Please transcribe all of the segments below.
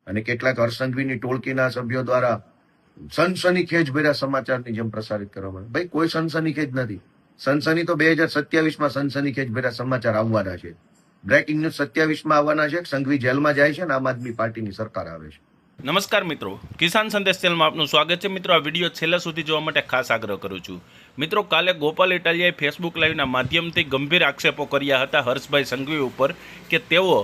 અને કેટલાક હર્ષસંઘવીની ટોળકીના સભ્યો દ્વારા સનસનીખેજભર્યા સમાચારની જેમ પ્રસારિત કરવામાં આવે. ભાઈ, કોઈ સનસનીખેજ નથી. સનસની તો 2027માં સનસનીખેજભર્યા સમાચાર આવવાના છે. બ્રેકિંગ ન્યૂઝ 27માં આવવાના છે. સંઘવી જેલમાં જાય છે અને આમ આદમી પાર્ટીની સરકાર આવે છે. નમસ્કાર મિત્રો, કિસાન સંદેશ ચેનલમાં આપનું સ્વાગત છે. મિત્રો, આ વિડીયો છેલ્લા સુધી જોવા માટે ખાસ આગ્રહ કરું છું. મિત્રો, કાલે ગોપાલ ઇટાલિયાએ ફેસબુક લાઈવના માધ્યમથી ગંભીર આક્ષેપો કર્યા હતા હર્ષભાઈ સંઘવી ઉપર કે તેઓ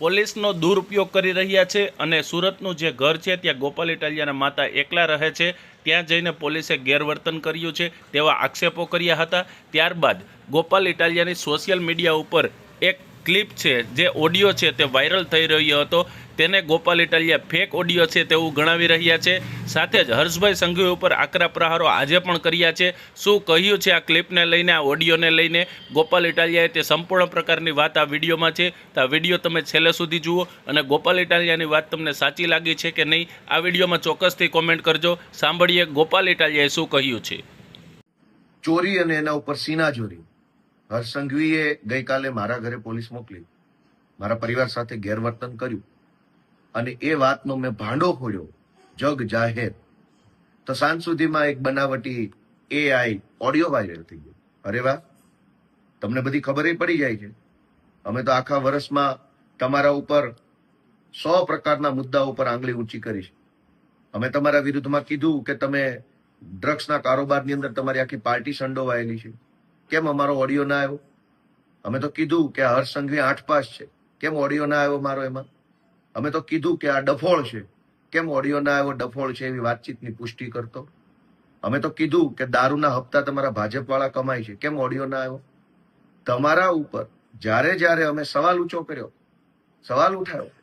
પોલીસનો દુરુપયોગ કરી રહ્યા છે અને સુરતનું જે ઘર છે ત્યાં ગોપાલ ઇટાલિયાના માતા એકલા રહે છે, ત્યાં જઈને પોલીસે ગેરવર્તન કર્યું છે તેવા આક્ષેપો કર્યા હતા. ત્યારબાદ ગોપાલ ઇટાલિયાની સોશિયલ મીડિયા ઉપર એક ક્લિપ છે, જે ઓડિયો છે તે વાયરલ થઈ રહ્યો હતો. તેને ગોપાલ ઇટાલિયા ફેક ઓડિયો છે તેવું ગણાવી રહ્યા છે. સાથે જ હર્ષભાઈ સંઘવી ઉપર આકરા પ્રહારો આજે પણ કર્યા છે. શું કહ્યું છે આ ક્લિપને લઈને, આ ઓડિયોને લઈને ગોપાલ ઇટાલિયાએ, તે સંપૂર્ણ પ્રકારની વાત આ વિડીયોમાં છે. તો આ વિડીયો તમે છેલ્લે સુધી જુઓ અને ગોપાલ ઇટાલિયાની વાત તમને સાચી લાગી છે કે નહીં આ વિડીયોમાં ચોક્કસથી કોમેન્ટ કરજો. સાંભળીએ ગોપાલ ઇટાલિયાએ શું કહ્યું છે. ચોરી અને એના ઉપર સીનાચોરી. હર્ષ સંઘવીએ ગઈકાલે મારા ઘરે પોલીસ મોકલી, મારા પરિવાર સાથે ગેરવર્તન કર્યું અને એ વાતનો મેં ભાંડો ફોડ્યો જગ જાહેર. તો સાંજ સુધીમાં એક બનાવટી AI ઓડિયો વાયરલ થઈ ગયો. અરે વાહ, તમને બધી ખબર પડી જાય છે. અમે તો આખા વર્ષમાં તમારા ઉપર 100 પ્રકારના મુદ્દાઓ ઉપર આંગળી ઊંચી કરી છે. અમે તમારા વિરુદ્ધમાં કીધું કે તમે ડ્રગ્સના કારોબારની અંદર તમારી આખી પાર્ટી સંડોવાયેલી છે. કેમ અમારો ઓડિયો ના આવ્યો? અમે તો કીધું કે હર્ષ સંઘવી 8 પાસ છે, કેમ ઓડિયો ના આવ્યો મારો એમાં? અમે તો કીધું કે આ ડફોળ છે, કેમ ઓડિયો ના આવ્યો? ડફોળ છે એવી વાતચીતની પુષ્ટિ કરતો. અમે તો કીધું કે દારૂના હપ્તા તમારા ભાજપ વાળા કમાય છે, કેમ ઓડિયો ના આવ્યો? તમારા ઉપર જ્યારે અમે સવાલ ઊંચો કર્યો, સવાલ ઉઠાવ્યો,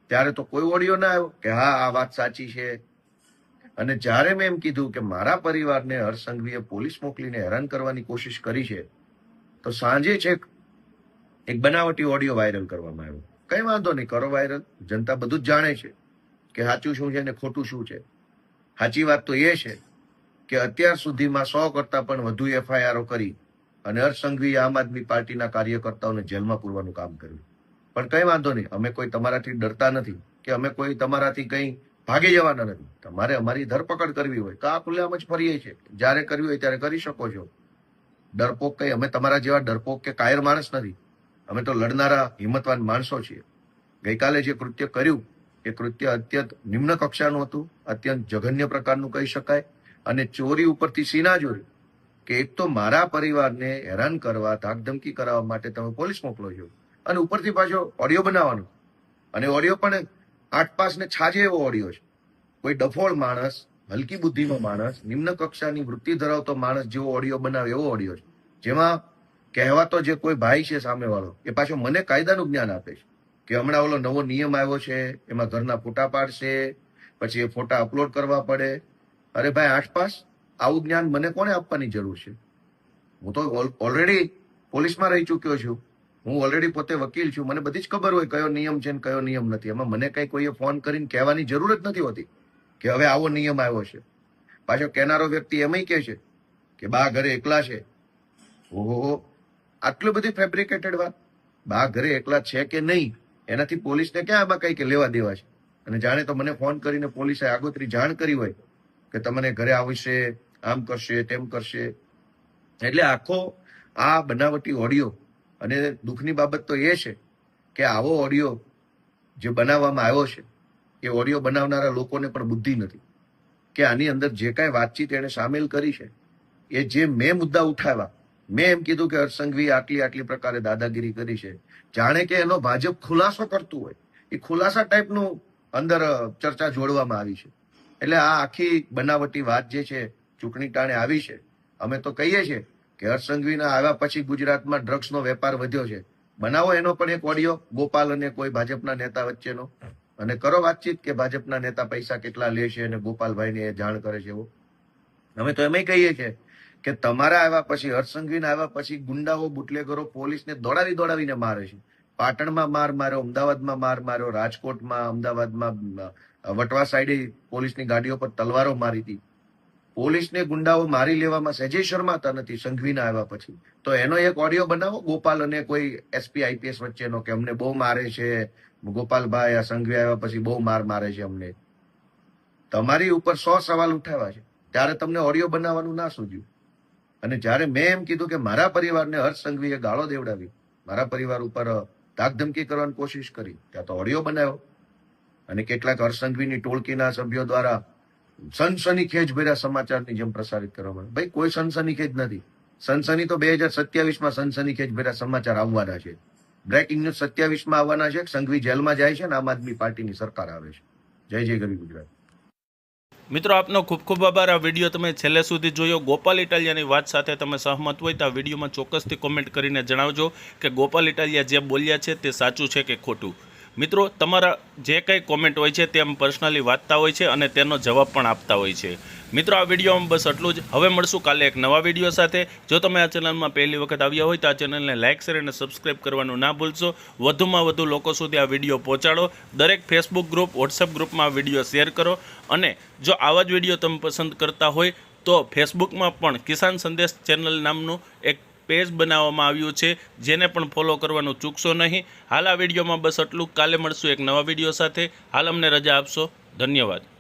ત્યારે તો કોઈ ઓડિયો ના આવ્યો કે હા આ વાત સાચી છે. અને જ્યારે મેં એમ કીધું કે મારા પરિવારને હર્ષ સંઘવીએ પોલીસ મોકલીને હેરાન કરવાની કોશિશ કરી છે, તો સાંજે છે એક બનાવટી ઓડિયો વાયરલ કરવામાં આવ્યો. કઈ વાંધો નહીં, કરો વાયરલ. જનતા બધું જ જાણે છે કે સાચું શું છે ને ખોટું શું છે. સાચી વાત તો એ છે કે અત્યાર સુધીમાં 100 કરતા પણ વધુ FIRઓ કરી અને હર્ષ સંઘવીએ આમ આદમી પાર્ટીના કાર્યકર્તાઓને જેલમાં પૂરવાનું કામ કર્યું. પણ કઈ વાંધો નહીં, અમે કોઈ તમારાથી ડરતા નથી કે અમે કોઈ તમારાથી કઈ ભાગી જવાના નથી. તમારે અમારી ધરપકડ કરવી હોય તો આ ખુલ્લેઆમ જ ફરીએ છીએ, જ્યારે કરવી હોય ત્યારે કરી શકો છો. ડરપોક કઈ, અમે તમારા જેવા ડરપોક કે કાયર માણસ નથી. અમે તો લડનારા હિંમતવાન માણસો છીએ. ગઈકાલે જે કૃત્ય કર્યું એ કૃત્ય અત્યંત નિમ્ન કક્ષાનું હતું, અત્યંત જઘન્ય પ્રકારનું કહી શકાય. અને ચોરી ઉપરથી સીનાચોરી, કે એક તો મારા પરિવારને હેરાન કરવા, ધાકધમકી કરાવવા માટે તમે પોલીસ મોકલો છો અને ઉપરથી પાછો ઓડિયો બનાવવાનો. અને ઓડિયો પણ 8 પાસ ને છાજે એવો ઓડિયો છે. કોઈ ડફોળ માણસ, હલકી બુદ્ધિનો માણસ, નિમ્ન કક્ષાની વૃત્તિ ધરાવતો માણસ જેવો ઓડિયો બનાવે એવો ઓડિયો છે. જેમાં કહેવાતો જે કોઈ ભાઈ છે સામેવાળો, એ પાછો મને કાયદાનું જ્ઞાન આપે છે કે હમણાં ઓલો નવો નિયમ આવ્યો છે, એમાં ઘરના ફોટા પાડશે, પછી એ ફોટા અપલોડ કરવા પડે. અરે ભાઈ, 8 પાસ, આવું જ્ઞાન મને કોને આપવાની જરૂર છે? હું તો ઓલરેડી પોલીસમાં રહી ચૂક્યો છું. હું ઓલરેડી પોતે વકીલ છું. મને બધી જ ખબર હોય કયો નિયમ છે ને કયો નિયમ નથી. એમાં મને કઈ કોઈએ ફોન કરીને કહેવાની જરૂર જ નથી હોતી કે હવે આવો નિયમ આવ્યો છે. પાછો કહેનારો વ્યક્તિ એમય કહે છે કે બા ઘરે એકલા છે. ઓહો, આટલું બધી ફેબ્રિકેટેડ વાત. બા ઘરે એકલા છે કે નહીં એનાથી પોલીસને ક્યાં આમાં કઈ કે લેવા દેવા છે? અને જાણે તો મને ફોન કરીને પોલીસે આગોતરી જાણ કરી હોય કે તમને ઘરે આવશે, આમ કરશે, તેમ કરશે. એટલે આખો આ બનાવટી ઓડિયો, અને દુઃખની બાબત તો એ છે કે આવો ઓડિયો જે બનાવવામાં આવ્યો છે, એ ઓડિયો બનાવનારા લોકોને પણ બુદ્ધિ નથી કે આની અંદર જે કાંઈ વાતચીત એને સામેલ કરી છે, એ જે મેં મુદ્દા ઉઠાવ્યા, મેં એમ કીધું કે હર્ષ સંઘવી આટલી પ્રકારે દાદાગીરી કરી છે, જાણે કે એનો ભાજપ ખુલાસો કરતું હોય, એ ખુલાસા ટાઈપનું અંદર ચર્ચા જોડવામાં આવી છે. એટલે આ આખી બનાવટી વાત જે છે ચૂંટણી ટાણે આવી છે. અમે તો કહીએ છીએ કે હર્ષ સંઘવીના આવ્યા પછી ગુજરાતમાં ડ્રગ્સનો વેપાર વધ્યો છે. બનાવો એનો પણ એક ઓડિયો, ગોપાલ અને કોઈ ભાજપના નેતા વચ્ચેનો, અને કરો વાતચીત કે ભાજપના નેતા પૈસા કેટલા લે છે અને ગોપાલભાઈને એ જાણ કરે છે એવો. અમે તો એમ કહીએ છીએ કે તમારા આવ્યા પછી, હર્ષ સંઘવીના આવ્યા પછી ગુંડાઓ, બુટલેગરો પોલીસને દોડાવીને મારે છે. પાટણમાં માર માર્યો, અમદાવાદમાં માર માર્યો, રાજકોટમાં, અમદાવાદમાં, વટવા સાઈડે પોલીસની ગાડીઓ પર તલવારો મારી હતી. પોલીસને ગુંડાઓ મારી લેવામાં સહેજે શરમાતા નથી સંઘવીના આવ્યા પછી. તો એનો એક ઓડિયો બનાવો, ગોપાલ અને કોઈ SP IPS વચ્ચેનો, કે અમને બહુ મારે છે, ગોપાલભાઈ આ સંઘવી આવ્યા પછી બહુ માર મારે છે અમને. તમારી ઉપર 100 સવાલ ઉઠાવ્યા છે, ત્યારે તમને ઓડિયો બનાવવાનું ના સૂઝ્યું. અને જ્યારે મેં એમ કીધું કે મારા પરિવારને હર્ષ સંઘવીએ ગાળો દેવડાવી, મારા પરિવાર ઉપર ધાકધમકી કરવાની કોશિશ કરી, ત્યાં તો ઓડિયો બનાવ્યો. અને કેટલાક હર્ષ સંઘવીની ટોળકીના સભ્યો દ્વારા સનસનીખેજ ભર્યા સમાચારની જેમ પ્રસારિત કરવામાં. ભાઈ, કોઈ સનસનીખેજ નથી. સનસની તો 2027માં સનસનીખેજ ભર્યા સમાચાર આવવાના છે. બ્રેકિંગ ન્યૂઝ 27માં આવવાના છે. સંઘવી જેલમાં જાય છે ને આમ આદમી પાર્ટીની સરકાર આવે છે. જય જય ગરવી ગુજરાત. મિત્રો, આપનો ખૂબ ખૂબ આભાર. આ વિડીયો તમે છેલ્લે સુધી જોયો. ગોપાલ ઇટાલિયાની વાત સાથે તમે સહમત હોય તો આ વિડીયોમાં ચોક્કસથી કોમેન્ટ કરીને જણાવજો કે ગોપાલ ઇટાલિયા જે બોલ્યા છે તે સાચું છે કે ખોટું. મિત્રો, તમારા જે કંઈ કોમેન્ટ હોય છે તે અમે પર્સનલી વાંચતા હોય છે અને તેનો જવાબ પણ આપતા હોય છે. મિત્રો, આ વિડીયોમાં બસ આટલું જ. હવે મળશું કાલે એક નવા વિડીયો સાથે. જો તમે આ ચેનલમાં પહેલી વખત આવ્યા હોય તો આ ચેનલને લાઇક, શેર અને સબસ્ક્રાઇબ કરવાનું ના ભૂલશો. વધુમાં વધુ લોકો સુધી આ વિડીયો પહોંચાડો. દરેક ફેસબુક ગ્રુપ, વોટ્સઅપ ગ્રુપમાં આ વિડીયો શેર કરો. અને જો આવા જ વિડીયો તમે પસંદ કરતા હોય તો ફેસબુકમાં પણ કિસાન સંદેશ ચેનલ નામનું એક પેજ બનાવવામાં આવ્યું છે, જેને પણ ફોલો કરવાનું ચૂકશો નહીં. હાલ આ વિડીયોમાં બસ આટલું. કાલે મળશું એક નવા વિડીયો સાથે. હાલ અમને રજા આપશો. ધન્યવાદ.